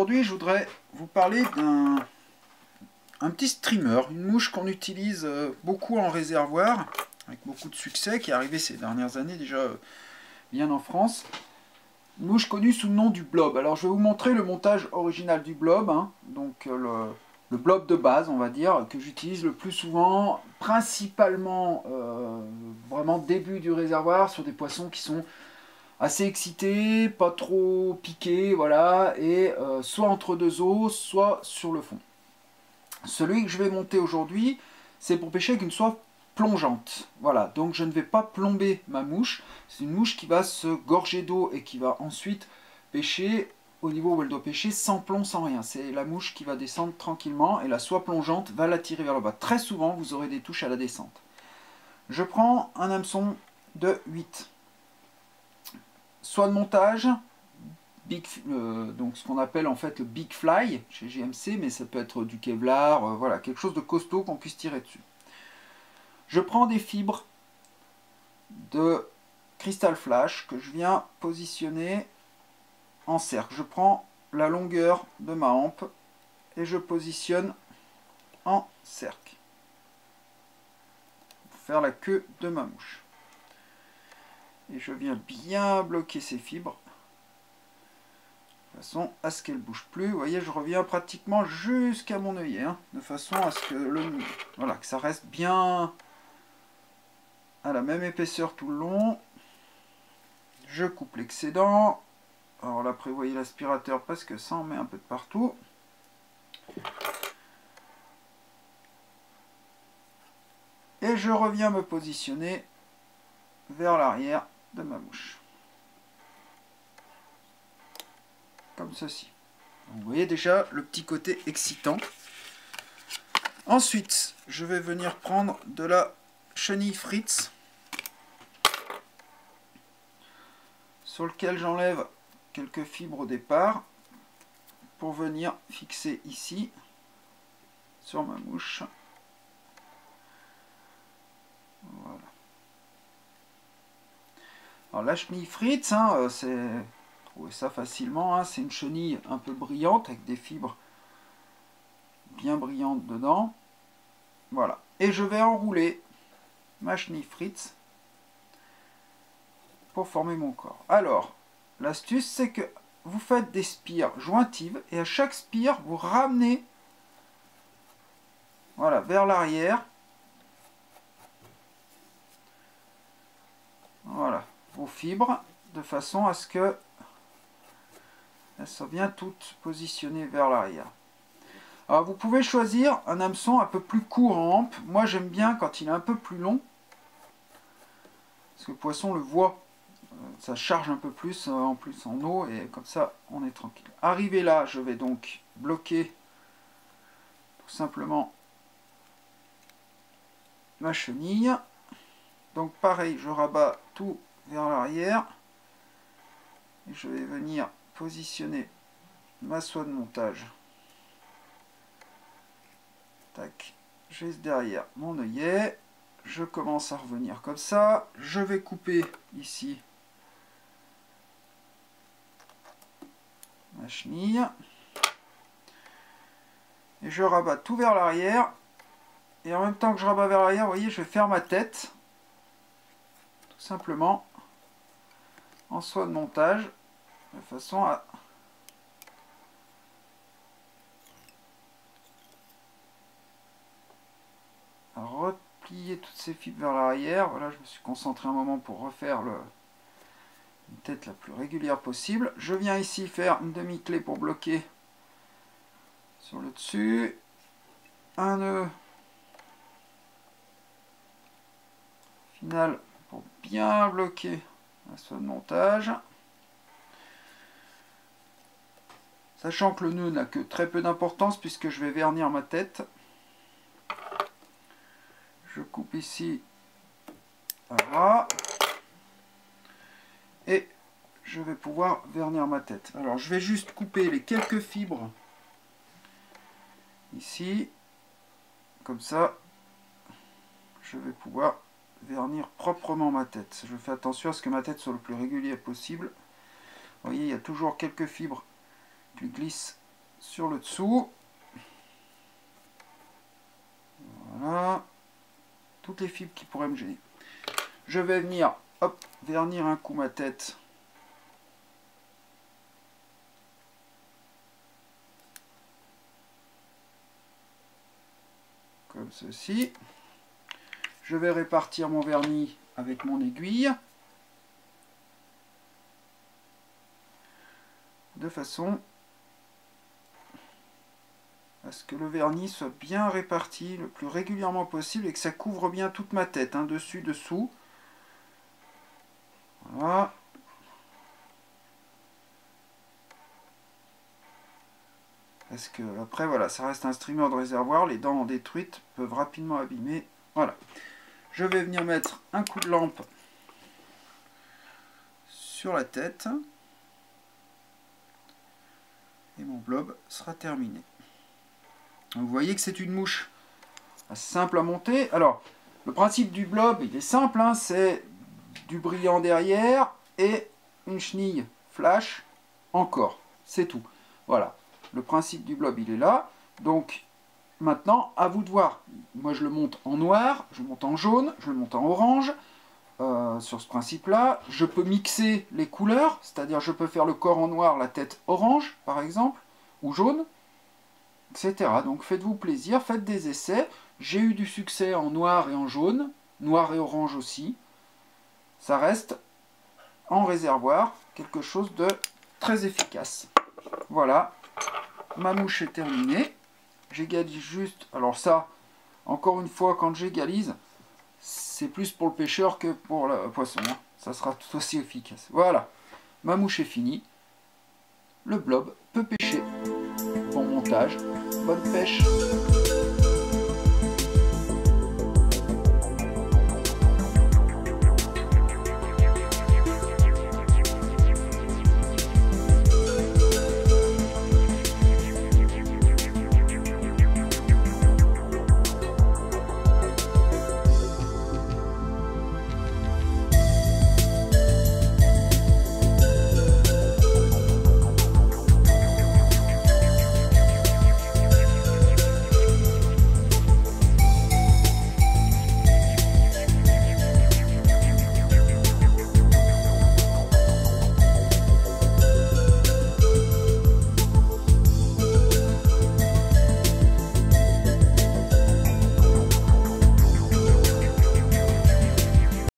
aujourd'hui, je voudrais vous parler d'un petit streamer, une mouche qu'on utilise beaucoup en réservoir, avec beaucoup de succès, qui est arrivé ces dernières années déjà bien en France. Une mouche connue sous le nom du blob. Alors je vais vous montrer le montage original du blob, hein, donc le blob de base, on va dire, que j'utilise le plus souvent, principalement vraiment début du réservoir, sur des poissons qui sont assez excités, pas trop piqués, voilà, et soit entre deux eaux, soit sur le fond. Celui que je vais monter aujourd'hui, c'est pour pêcher avec une soie plongeante. Voilà, donc je ne vais pas plomber ma mouche. C'est une mouche qui va se gorger d'eau et qui va ensuite pêcher au niveau où elle doit pêcher, sans plomb, sans rien. C'est la mouche qui va descendre tranquillement et la soie plongeante va la tirer vers le bas. Très souvent, vous aurez des touches à la descente. Je prends un hameçon de 8. Soie de montage, donc ce qu'on appelle en fait le Big Fly chez GMC, mais ça peut être du Kevlar, voilà, quelque chose de costaud qu'on puisse tirer dessus. Je prends des fibres de Crystal Flash que je viens positionner en cercle. Je prends la longueur de ma hampe et je positionne en cercle pour faire la queue de ma mouche. Et je viens bien bloquer ces fibres de façon à ce qu'elle ne bouge plus. Vous voyez, je reviens pratiquement jusqu'à mon œillet, hein, de façon à ce que voilà, que ça reste bien à la même épaisseur tout le long. Je coupe l'excédent. Alors là, prévoyez l'aspirateur parce que ça en met un peu de partout. Et je reviens me positionner vers l'arrière de ma mouche. Comme ceci. Vous voyez déjà le petit côté excitant. Ensuite, je vais venir prendre de la chenille Fritz, sur lequel j'enlève quelques fibres au départ, pour venir fixer ici, sur ma mouche. Voilà. Alors la chenille Fritz, hein, c'est... Trouvez ça facilement, hein, c'est une chenille un peu brillante, avec des fibres bien brillantes dedans. Voilà. Et je vais enrouler ma chenille Fritz pour former mon corps. Alors, l'astuce, c'est que vous faites des spires jointives et à chaque spire, vous ramenez, voilà, vers l'arrière. Voilà, vos fibres, de façon à ce que elles soient bien toutes positionnées vers l'arrière. Alors, vous pouvez choisir un hameçon un peu plus court en hampe. Moi, j'aime bien quand il est un peu plus long, parce que le poisson le voit. Ça charge un peu plus en eau et comme ça on est tranquille. Arrivé là, je vais donc bloquer tout simplement ma chenille. Donc pareil, je rabats tout vers l'arrière et je vais venir positionner ma soie de montage. Tac, juste derrière mon œillet. Je commence à revenir comme ça. Je vais couper ici ma chenille et je rabats tout vers l'arrière, et en même temps que je rabats vers l'arrière, vous voyez, je vais faire ma tête tout simplement en soie de montage de façon à replier toutes ces fibres vers l'arrière. Voilà, je me suis concentré un moment pour refaire une tête la plus régulière possible. Je viens ici faire une demi-clé pour bloquer sur le dessus, un nœud final pour bien bloquer la soie de montage, sachant que le nœud n'a que très peu d'importance puisque je vais vernir ma tête. Je coupe ici, voilà, et je vais pouvoir vernir ma tête. Alors je vais juste couper les quelques fibres ici, comme ça je vais pouvoir vernir proprement ma tête. Je fais attention à ce que ma tête soit le plus régulier possible. Vous voyez, il y a toujours quelques fibres qui glissent sur le dessous. Voilà. Toutes les fibres qui pourraient me gêner. Je vais venir, hop, vernir un coup ma tête. Comme ceci. Je vais répartir mon vernis avec mon aiguille. De façon à ce que le vernis soit bien réparti le plus régulièrement possible et que ça couvre bien toute ma tête, hein, dessus, dessous. Voilà. Parce que après voilà, ça reste un streamer de réservoir, les dents détruites peuvent rapidement abîmer. Voilà. Je vais venir mettre un coup de lampe sur la tête. Et mon blob sera terminé. Vous voyez que c'est une mouche simple à monter. Alors, le principe du blob, il est simple, hein, c'est du brillant derrière et une chenille flash encore. C'est tout. Voilà. Le principe du blob, il est là. Donc, maintenant, à vous de voir. Moi, je le monte en noir, je le monte en jaune, je le monte en orange. Sur ce principe-là, je peux mixer les couleurs, c'est-à-dire je peux faire le corps en noir, la tête orange, par exemple, ou jaune, etc. Donc faites-vous plaisir, faites des essais. J'ai eu du succès en noir et en jaune, noir et orange aussi. Ça reste en réservoir quelque chose de très efficace. Voilà, ma mouche est terminée. J'égalise juste, alors ça, encore une fois, quand j'égalise, c'est plus pour le pêcheur que pour le poisson. Hein. Ça sera tout aussi efficace. Voilà, ma mouche est finie. Le blob peut pêcher. Bon montage, bonne pêche.